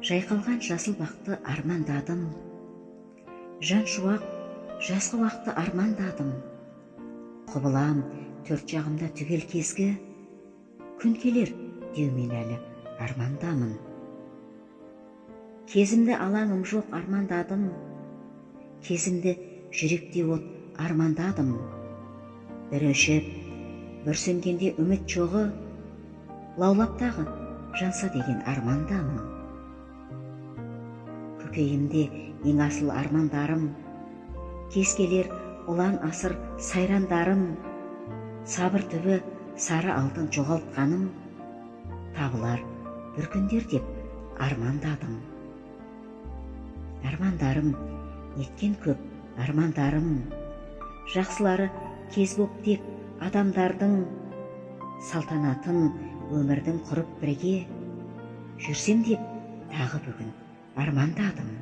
Жайқалған жасыл бақты армандадым. Жан шуақ жазғы уақты армандадым. Құбылам төрт жағымда түгел кезгі, күн келер деумен әлі армандамын. Кезімді алаңым жоқ армандадым. Кезімді жүректе от армандадым. Bir өшіп, бір сөнгенде үміт жоғы, лаулаптағы жанса деген армандамын. Көкейімде ең асыл армандарым, кез келер ұлан асыр сайрандарым, сабыр түбі сары алтын жоғалтқаным, табылар бір күндер деп армандадым. Армандарым неткен көп армандарым, жақсылары кез боп тек адамдардың, салтанатын өмірдің құрып бірге, жүрсем деп тағы бүгін армандадым.